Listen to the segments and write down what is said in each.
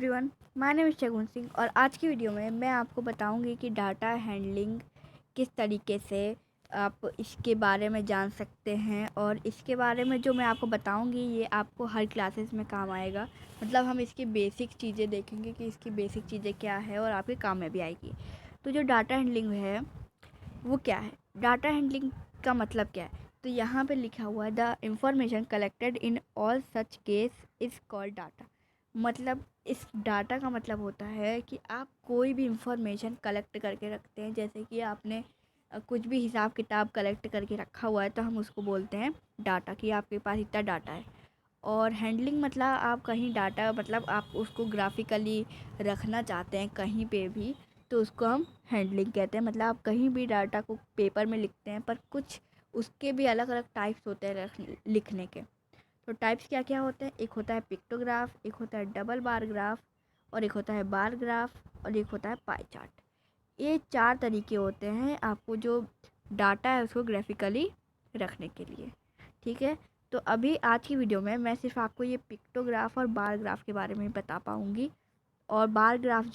Everyone, my name is शगुन सिंह और आज की वीडियो में मैं आपको बताऊंगी कि डाटा हैंडलिंग किस तरीके से आप इसके बारे में जान सकते हैं। और इसके बारे में जो मैं आपको बताऊंगी ये आपको हर क्लासेस में काम आएगा। मतलब हम इसकी बेसिक चीज़ें देखेंगे कि इसकी बेसिक चीज़ें क्या है और आपके काम में भी आएगी। तो जो डाटा हैंडलिंग है वो क्या है, डाटा हैंडलिंग का मतलब क्या है। तो यहाँ पे लिखा हुआ है the information collected in all such case is called data. मतलब इस डाटा का मतलब होता है कि आप कोई भी इंफॉर्मेशन कलेक्ट करके रखते हैं। जैसे कि आपने कुछ भी हिसाब किताब कलेक्ट करके रखा हुआ है तो हम उसको बोलते हैं डाटा, कि आपके पास इतना डाटा है। और हैंडलिंग मतलब आप कहीं डाटा मतलब आप उसको ग्राफिकली रखना चाहते हैं कहीं पे भी, तो उसको हम हैंडलिंग कहते हैं। मतलब आप कहीं भी डाटा को पेपर में लिखते हैं, पर कुछ उसके भी अलग अलग टाइप्स होते हैं लिखने के। तो टाइप्स क्या क्या होते हैं, एक होता है पिक्टोग्राफ, एक होता है डबल बार ग्राफ, और एक होता है बार ग्राफ, और एक होता है पाई चार्ट। ये 4 तरीके होते हैं आपको जो डाटा है उसको ग्राफिकली रखने के लिए। ठीक है, तो अभी आज की वीडियो में मैं सिर्फ आपको ये पिक्टोग्राफ और बार ग्राफ के बारे में बता पाऊँगी। और बार ग्राफ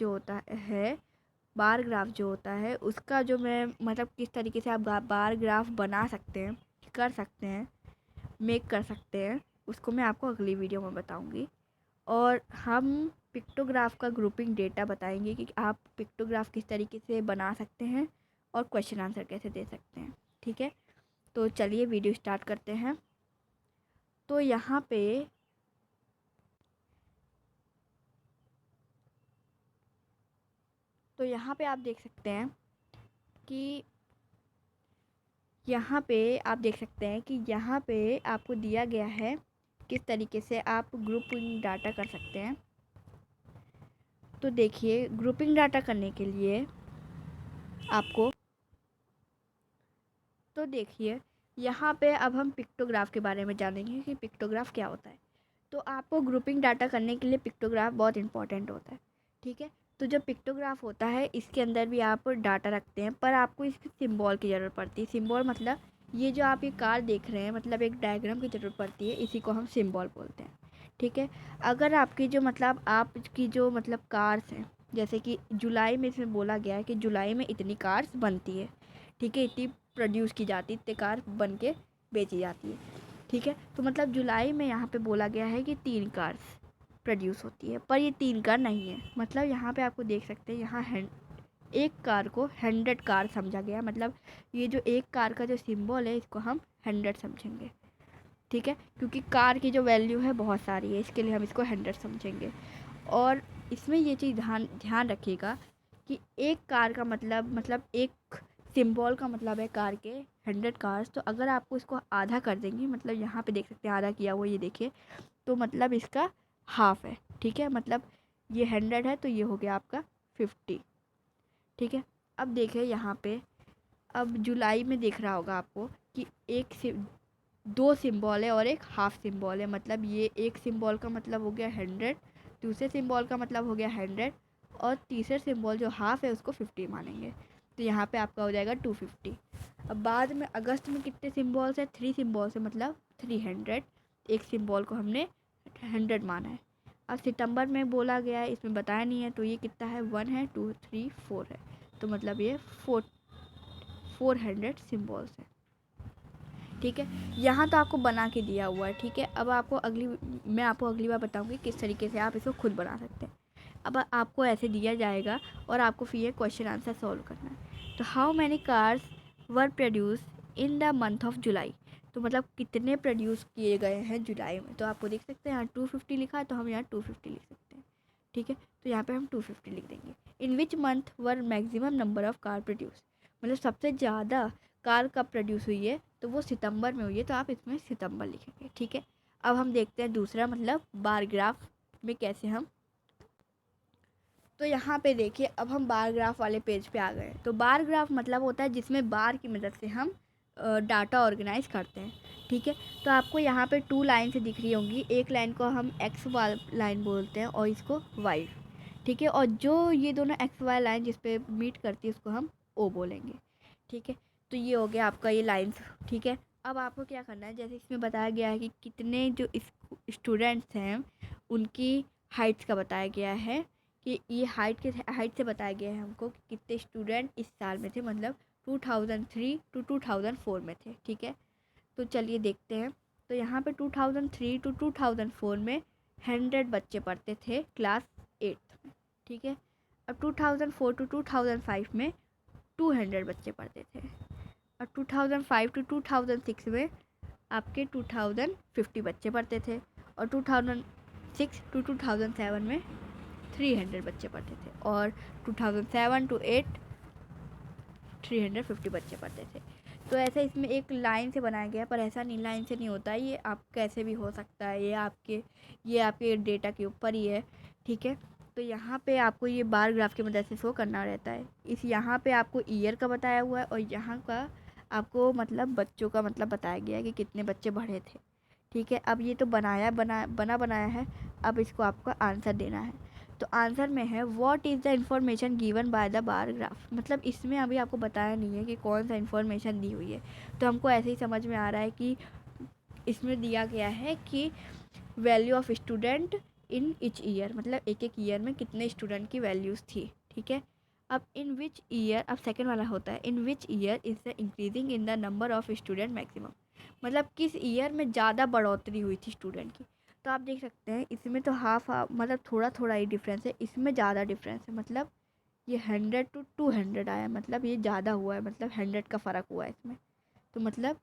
जो होता है उसका जो मैं मतलब किस तरीके से आप बार ग्राफ बना सकते हैं, कर सकते हैं, मेक कर सकते हैं, उसको मैं आपको अगली वीडियो में बताऊंगी। और हम पिक्टोग्राफ का ग्रुपिंग डेटा बताएंगे कि आप पिक्टोग्राफ किस तरीके से बना सकते हैं और क्वेश्चन आंसर कैसे दे सकते हैं। ठीक है, तो चलिए वीडियो स्टार्ट करते हैं। तो यहाँ पे आप देख सकते हैं कि यहाँ पे आपको दिया गया है किस तरीके से आप ग्रुपिंग डाटा कर सकते हैं। तो देखिए, ग्रुपिंग डाटा करने के लिए आपको तो देखिए यहाँ पे अब हम पिक्टोग्राफ के बारे में जानेंगे कि पिक्टोग्राफ क्या होता है। तो आपको ग्रुपिंग डाटा करने के लिए पिक्टोग्राफ बहुत इंपॉर्टेंट होता है। ठीक है, तो जो पिक्टोग्राफ होता है इसके अंदर भी आप डाटा रखते हैं, पर आपको इसकी सिंबल की ज़रूरत पड़ती है। सिंबल मतलब ये जो आप ये कार देख रहे हैं, मतलब एक डायग्राम की ज़रूरत पड़ती है, इसी को हम सिंबल बोलते हैं। ठीक है, अगर आपकी जो मतलब आपकी जो मतलब कार्स हैं, जैसे कि जुलाई में इसमें बोला गया है कि जुलाई में इतनी कार्स बनती है। ठीक है, इतनी प्रोड्यूस की जाती है, इतने कार बन के बेची जाती है। ठीक है, तो मतलब जुलाई में यहाँ पे बोला गया है कि 3 कार्स प्रोड्यूस होती है, पर ये 3 कार नहीं है। मतलब यहाँ पे आपको देख सकते हैं, यहाँ एक कार को 100 कार समझा गया। मतलब ये जो एक कार का जो सिंबल है इसको हम 100 समझेंगे। ठीक है, क्योंकि कार की जो वैल्यू है बहुत सारी है, इसके लिए हम इसको 100 समझेंगे। और इसमें ये चीज़ ध्यान रखिएगा कि एक कार का मतलब एक सिंबल का मतलब है कार के 100 कार्स। तो अगर आपको इसको आधा कर देंगे, मतलब यहाँ पे देख सकते हैं आधा किया हुआ, ये देखिए, तो मतलब इसका हाफ है। ठीक है, मतलब ये 100 है तो ये हो गया आपका 50। ठीक है, अब देखिए यहाँ पे, अब जुलाई में देख रहा होगा आपको कि एक से 2 सिंबल है और एक हाफ सिंबल है। मतलब ये एक सिंबल का मतलब हो गया 100, दूसरे सिंबल का मतलब हो गया 100, और तीसरे सिंबल जो हाफ है उसको 50 मानेंगे। तो यहाँ पे आपका हो जाएगा 250। अब बाद में अगस्त में कितने सिंबल्स है, 3 सिंबल्स है, मतलब 300। एक सिंबल को हमने 100 माना है। अब सितंबर में बोला गया है, इसमें बताया नहीं है, तो ये कितना है, 1 है, 2, 3, 4 है, तो मतलब ये 400 सिंबल्स है। ठीक है, यहाँ तो आपको बना के दिया हुआ है। ठीक है, अब मैं आपको अगली बार बताऊँगी किस तरीके से आप इसको खुद बना सकते हैं। अब आपको ऐसे दिया जाएगा और आपको फिर ये क्वेश्चन आंसर सॉल्व करना है। तो how many cars were produce in the month of July. तो मतलब कितने प्रोड्यूस किए गए हैं जुलाई में। तो आपको देख सकते हैं यहाँ 250 लिखा है, तो हम यहाँ 250 लिख सकते हैं। ठीक है, तो यहाँ पे हम 250 लिख देंगे। In which month were maximum number of car produce, मतलब सबसे ज़्यादा कार कब प्रोड्यूस हुई है, तो वो सितंबर में हुई है, तो आप इसमें सितंबर लिखेंगे। ठीक है, अब हम देखते हैं दूसरा मतलब बार ग्राफ में कैसे हम। तो यहाँ पे देखिए, अब हम बार ग्राफ वाले पेज पे आ गए। तो बार ग्राफ मतलब होता है जिसमें बार की मदद से हम डाटा ऑर्गेनाइज करते हैं। ठीक है, तो आपको यहाँ पे 2 लाइन से दिख रही होंगी। एक लाइन को हम एक्स वाई लाइन बोलते हैं और इसको वाई। ठीक है, और जो ये दोनों एक्स वाई लाइन जिस पे मीट करती है उसको हम ओ बोलेंगे। ठीक है, तो ये हो गया आपका ये लाइन्स। ठीक है, अब आपको क्या करना है, जैसे इसमें बताया गया है कि कितने जो स्टूडेंट्स हैं उनकी हाइट्स का बताया गया है कि ये हाइट से बताया गया है हमको कि कितने स्टूडेंट इस साल में थे, मतलब 2003 टू 2004 में थे। ठीक है, तो चलिए देखते हैं। तो यहाँ पे 2003 टू 2004 में 100 बच्चे पढ़ते थे क्लास 8 में। ठीक है, अब 2004 टू 2005 में 200 बच्चे पढ़ते थे, और 2005 टू 2006 में आपके 2050 बच्चे पढ़ते थे, और 2006 टू 2007 में 300 बच्चे पढ़ते थे, और 2007 टू 8 350 बच्चे पढ़ते थे। तो ऐसे इसमें एक लाइन से बनाया गया, पर ऐसा नहीं, लाइन से नहीं होता, ये आप कैसे भी हो सकता है, ये आपके डेटा के ऊपर ही है। ठीक है, तो यहाँ पे आपको ये बार ग्राफ की मदद से शो करना रहता है। यहाँ पे आपको ईयर का बताया हुआ है, और यहाँ का आपको मतलब बच्चों का मतलब बताया गया है कि कितने बच्चे बढ़े थे। ठीक है, अब ये तो बनाया है, अब इसको आपको आंसर देना है। तो आंसर में है what is the information given by the bar graph. मतलब इसमें अभी आपको बताया नहीं है कि कौन सा इन्फॉर्मेशन दी हुई है, तो हमको ऐसे ही समझ में आ रहा है कि इसमें दिया गया है कि value of student in each year, मतलब एक ईयर में कितने स्टूडेंट की वैल्यूज़ थी। ठीक है, अब इन विच ईयर, अब सेकेंड वाला होता है in which year is the increasing in the number of student maximum, मतलब किस ईयर में ज़्यादा बढ़ोतरी हुई थी स्टूडेंट की। तो आप देख सकते हैं इसमें तो हाफ मतलब थोड़ा थोड़ा ही डिफरेंस है, इसमें ज़्यादा डिफरेंस है, मतलब ये 100 टू 200 आया, मतलब ये ज़्यादा हुआ है, मतलब 100 का फ़र्क हुआ है इसमें। तो मतलब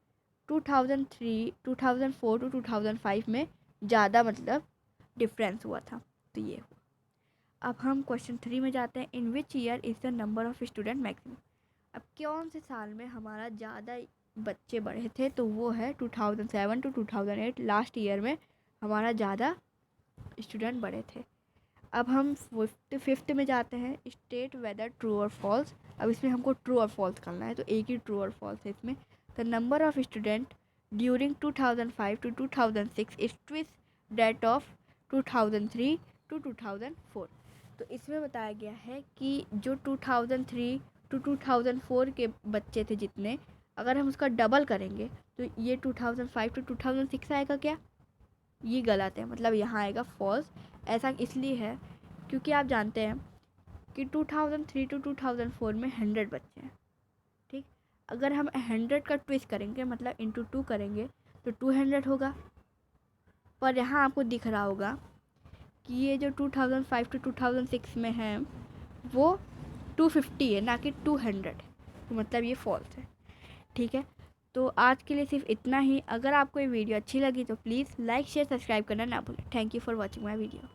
2004 टू 2005 में ज़्यादा मतलब डिफरेंस हुआ था। तो ये हुआ। अब हम क्वेश्चन 3 में जाते हैं। In which year is the number of student maximum. अब कौन से साल में हमारा ज़्यादा बच्चे बढ़े थे, तो वो है 2007 टू 2008, लास्ट ईयर में हमारा ज़्यादा स्टूडेंट बढ़े थे। अब हम फिफ्थ में जाते हैं, स्टेट वेदर ट्रू और फॉल्स। अब इसमें हमको ट्रू और फॉल्स करना है, तो एक ही ट्रू और फॉल्स है इसमें। The number of student during 2005 to 2006 is twice that of 2003 to 2004। तो इसमें बताया गया है कि जो 2003 टू 2004 के बच्चे थे जितने, अगर हम उसका डबल करेंगे तो ये 2005 टू 2006 आएगा क्या? ये गलत है, मतलब यहाँ आएगा फॉल्स। ऐसा इसलिए है क्योंकि आप जानते हैं कि 2003 टू 2004 में 100 बच्चे हैं। ठीक, अगर हम 100 का ट्विस्ट करेंगे, मतलब इंटू 2 करेंगे, तो 200 होगा। पर यहाँ आपको दिख रहा होगा कि ये जो 2005 टू 2006 में है वो 250 है, ना कि 200 है, तो मतलब ये फॉल्स है। ठीक है, तो आज के लिए सिर्फ इतना ही। अगर आपको ये वीडियो अच्छी लगी तो प्लीज़ लाइक शेयर सब्सक्राइब करना ना भूलें। Thank you for watching my video.